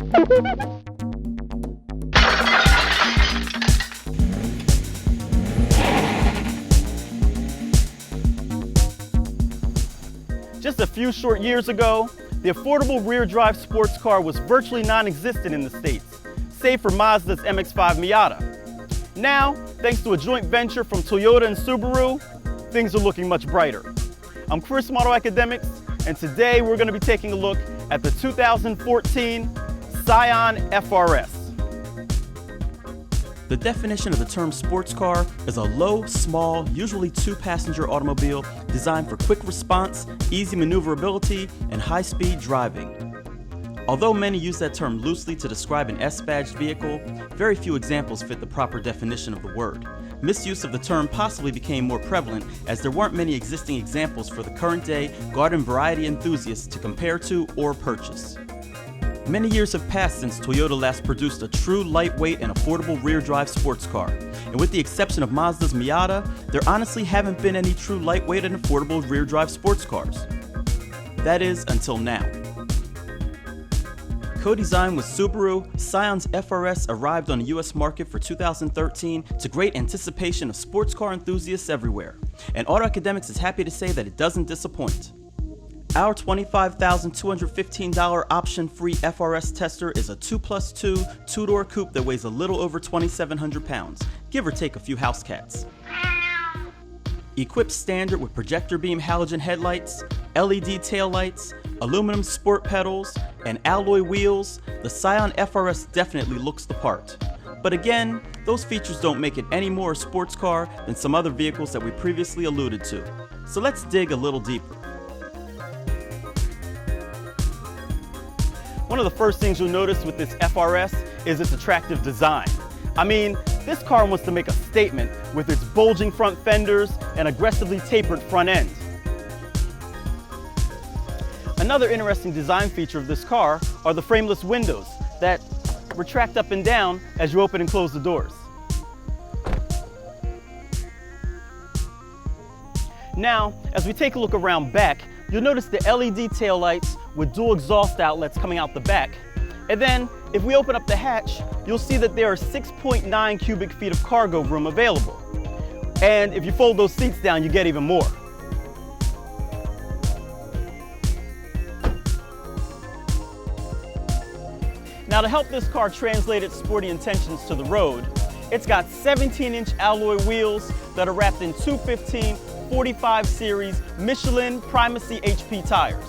Just a few short years ago, the affordable rear-drive sports car was virtually non-existent in the States, save for Mazda's MX-5 Miata. Now, thanks to a joint venture from Toyota and Subaru, things are looking much brighter. I'm Chris from AutoAcademics, and today we're going to be taking a look at the 2014 Scion FR-S. The definition of the term sports car is a low, small, usually two-passenger automobile designed for quick response, easy maneuverability, and high-speed driving. Although many use that term loosely to describe an S-badged vehicle, very few examples fit the proper definition of the word. Misuse of the term possibly became more prevalent as there weren't many existing examples for the current-day garden variety enthusiasts to compare to or purchase. Many years have passed since Toyota last produced a true lightweight and affordable rear-drive sports car. And with the exception of Mazda's Miata, there honestly haven't been any true lightweight and affordable rear-drive sports cars. That is, until now. Co-designed with Subaru, Scion's FR-S arrived on the US market for 2013 to great anticipation of sports car enthusiasts everywhere. And AutoAcademics is happy to say that it doesn't disappoint. Our $25,215 option-free FR-S tester is a 2+2 two-door coupe that weighs a little over 2,700 pounds, give or take a few house cats. Equipped standard with projector beam halogen headlights, LED taillights, aluminum sport pedals, and alloy wheels, the Scion FR-S definitely looks the part. But again, those features don't make it any more a sports car than some other vehicles that we previously alluded to. So let's dig a little deeper. One of the first things you'll notice with this FR-S is its attractive design. I mean, this car wants to make a statement with its bulging front fenders and aggressively tapered front end. Another interesting design feature of this car are the frameless windows that retract up and down as you open and close the doors. Now, as we take a look around back, you'll notice the LED taillights with dual exhaust outlets coming out the back. And then, if we open up the hatch, you'll see that there are 6.9 cubic feet of cargo room available. And if you fold those seats down, you get even more. Now, to help this car translate its sporty intentions to the road, it's got 17-inch alloy wheels that are wrapped in 215/45 series Michelin Primacy HP tires.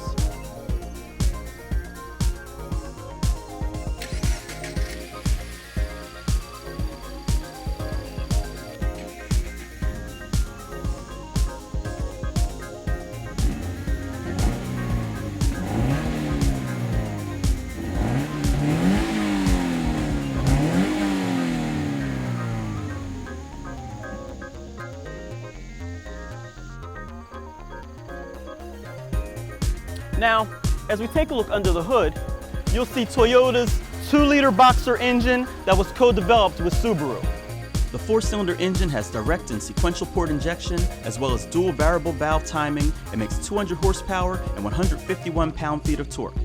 Now, as we take a look under the hood, you'll see Toyota's 2-liter boxer engine that was co-developed with Subaru. The 4-cylinder engine has direct and sequential port injection, as well as dual variable valve timing. It makes 200 horsepower and 151 pound-feet of torque.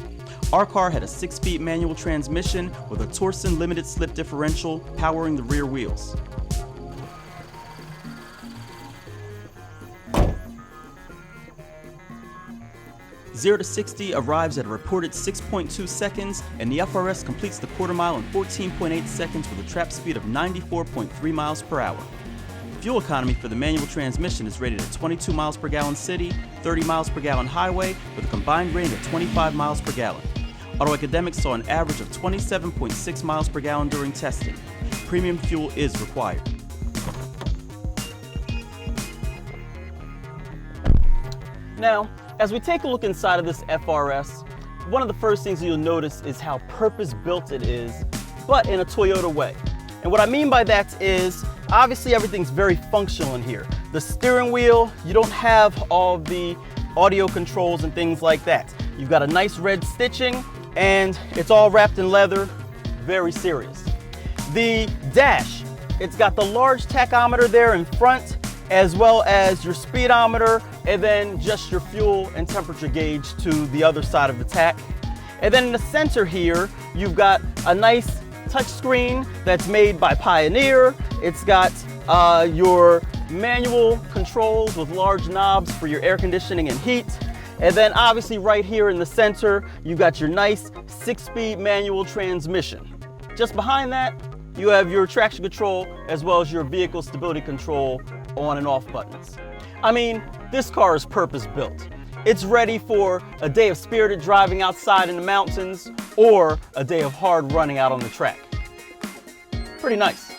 Our car had a 6-speed manual transmission with a Torsen limited slip differential powering the rear wheels. Zero to 60 arrives at a reported 6.2 seconds, and the FR-S completes the quarter mile in 14.8 seconds with a trap speed of 94.3 miles per hour. Fuel economy for the manual transmission is rated at 22 miles per gallon city, 30 miles per gallon highway, with a combined rating of 25 miles per gallon. AutoAcademics saw an average of 27.6 miles per gallon during testing. Premium fuel is required. Now, as we take a look inside of this FR-S, one of the first things you'll notice is how purpose-built it is, but in a Toyota way. And what I mean by that is, obviously everything's very functional in here. The steering wheel, you don't have all the audio controls and things like that. You've got a nice red stitching, and it's all wrapped in leather, very serious. The dash, it's got the large tachometer there in front, as well as your speedometer, and then just your fuel and temperature gauge to the other side of the tach. And then in the center here, you've got a nice touchscreen that's made by Pioneer. It's got your manual controls with large knobs for your air conditioning and heat. And then obviously right here in the center, you've got your nice 6-speed manual transmission. Just behind that, you have your traction control as well as your vehicle stability control on and off buttons. I mean, this car is purpose built. It's ready for a day of spirited driving outside in the mountains or a day of hard running out on the track. Pretty nice.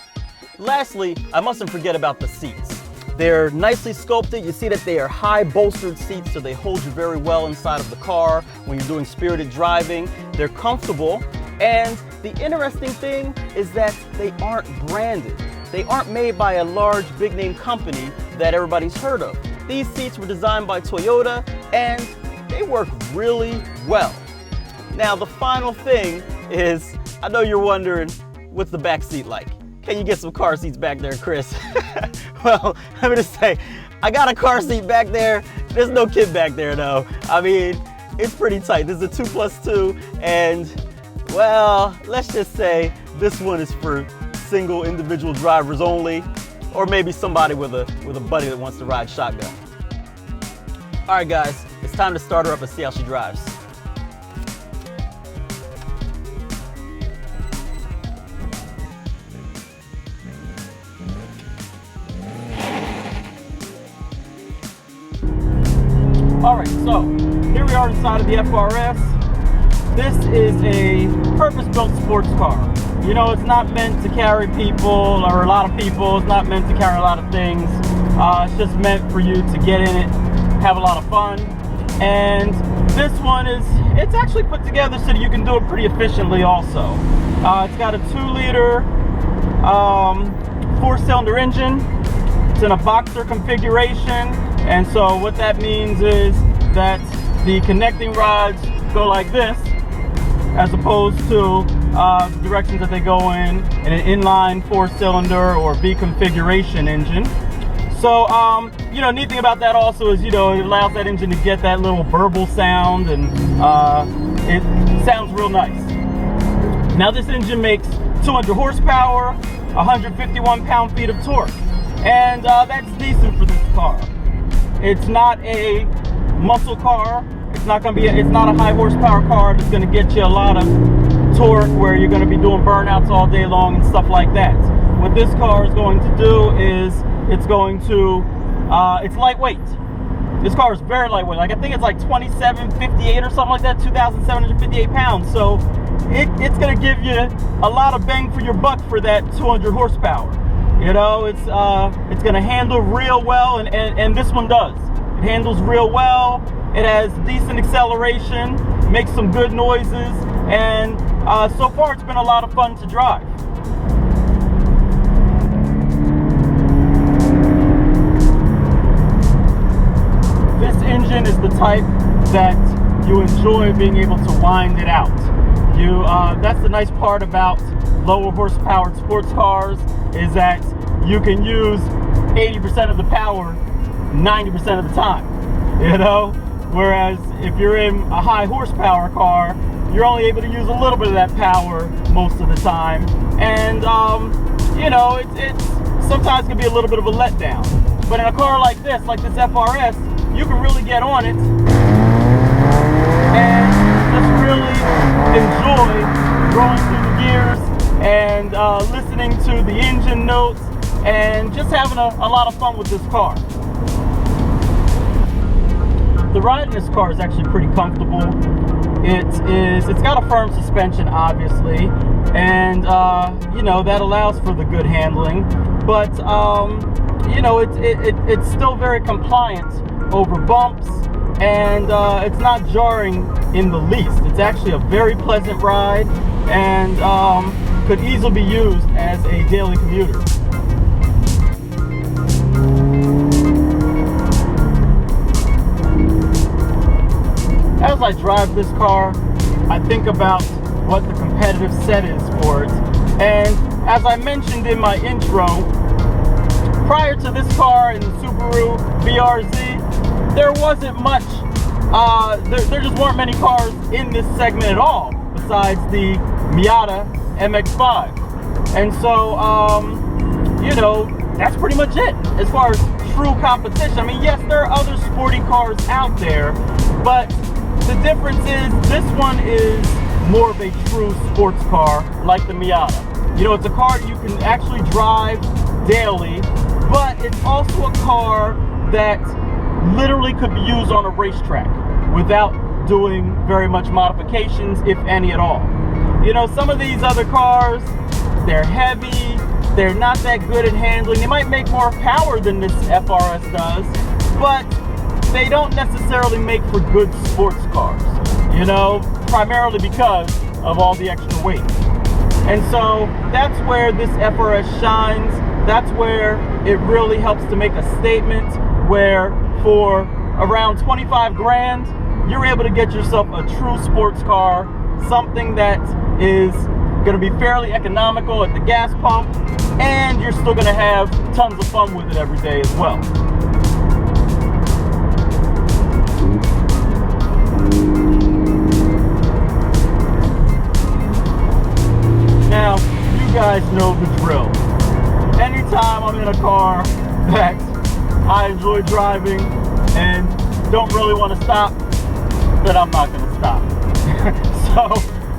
Lastly, I mustn't forget about the seats. They're nicely sculpted. You see that they are high bolstered seats, so they hold you very well inside of the car when you're doing spirited driving. They're comfortable, and the interesting thing is that they aren't branded. They aren't made by a large big name company that everybody's heard of. These seats were designed by Toyota, and they work really well. Now the final thing is, I know you're wondering, what's the back seat like? Can you get some car seats back there, Chris? Well, let me just say, I got a car seat back there. There's no kid back there though. I mean, it's pretty tight. This is a 2+2, and well, let's just say this one is for single individual drivers only, or maybe somebody with a buddy that wants to ride shotgun. All right, guys, it's time to start her up and see how she drives. All right, so here we are inside of the FR-S. This is a purpose-built sports car. You know, it's not meant to carry people or a lot of people. It's not meant to carry a lot of things. It's just meant for you to get in it, have a lot of fun. And this one it's actually put together so that you can do it pretty efficiently also. It's got a 2-liter 4-cylinder engine. It's in a boxer configuration. And so what that means is that the connecting rods go like this, as opposed to the directions that they go in an inline 4-cylinder or V configuration engine. So, you know, neat thing about that also is, you know, it allows that engine to get that little burble sound, and it sounds real nice. Now this engine makes 200 horsepower, 151 pound-feet of torque, and that's decent for this car. It's not a muscle car. It's not a high horsepower car that's going to get you a lot of torque where you're going to be doing burnouts all day long and stuff like that. What this car is going to do is it's lightweight. This car is very lightweight. Like, I think it's like 2758 or something like that, 2,758 pounds. So it's going to give you a lot of bang for your buck for that 200 horsepower. You know, it's going to handle real well, and this one does. It handles real well. It has decent acceleration, makes some good noises, and so far it's been a lot of fun to drive. This engine is the type that you enjoy being able to wind it out. That's the nice part about lower horsepower sports cars, is that you can use 80% of the power 90% of the time, you know? Whereas if you're in a high horsepower car, you're only able to use a little bit of that power most of the time. And, you know, it sometimes can be a little bit of a letdown. But in a car like this FR-S, you can really get on it and just really enjoy going through the gears and listening to the engine notes and just having a lot of fun with this car. The ride in this car is actually pretty comfortable. It's got a firm suspension, obviously, and you know, that allows for the good handling. But you know, it's still very compliant over bumps, and it's not jarring in the least. It's actually a very pleasant ride, and could easily be used as a daily commuter. As I drive this car, I think about what the competitive set is for it. And as I mentioned in my intro, prior to this car and the Subaru BRZ, there wasn't much there just weren't many cars in this segment at all, besides the Miata MX-5. And so, you know, that's pretty much it as far as true competition. I mean, yes, there are other sporty cars out there, but the difference is this one is more of a true sports car like the Miata. You know, it's a car you can actually drive daily, but it's also a car that literally could be used on a racetrack without doing very much modifications, if any at all. You know, some of these other cars, they're heavy, they're not that good at handling. They might make more power than this FR-S does, but they don't necessarily make for good sports cars, you know, primarily because of all the extra weight. And so that's where this FR-S shines. That's where it really helps to make a statement, where for around 25 grand, you're able to get yourself a true sports car, something that is going to be fairly economical at the gas pump, and you're still going to have tons of fun with it every day as well. Now, you guys know the drill. Anytime I'm in a car that I enjoy driving and don't really want to stop, then I'm not going to stop. So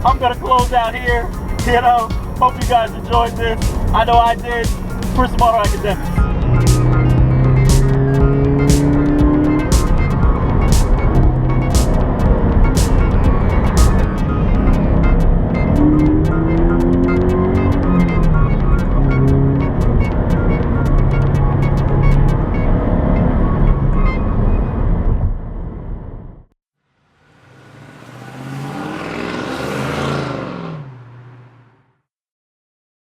I'm going to close out here. You know, hope you guys enjoyed this. I know I did. For some AutoAcademics.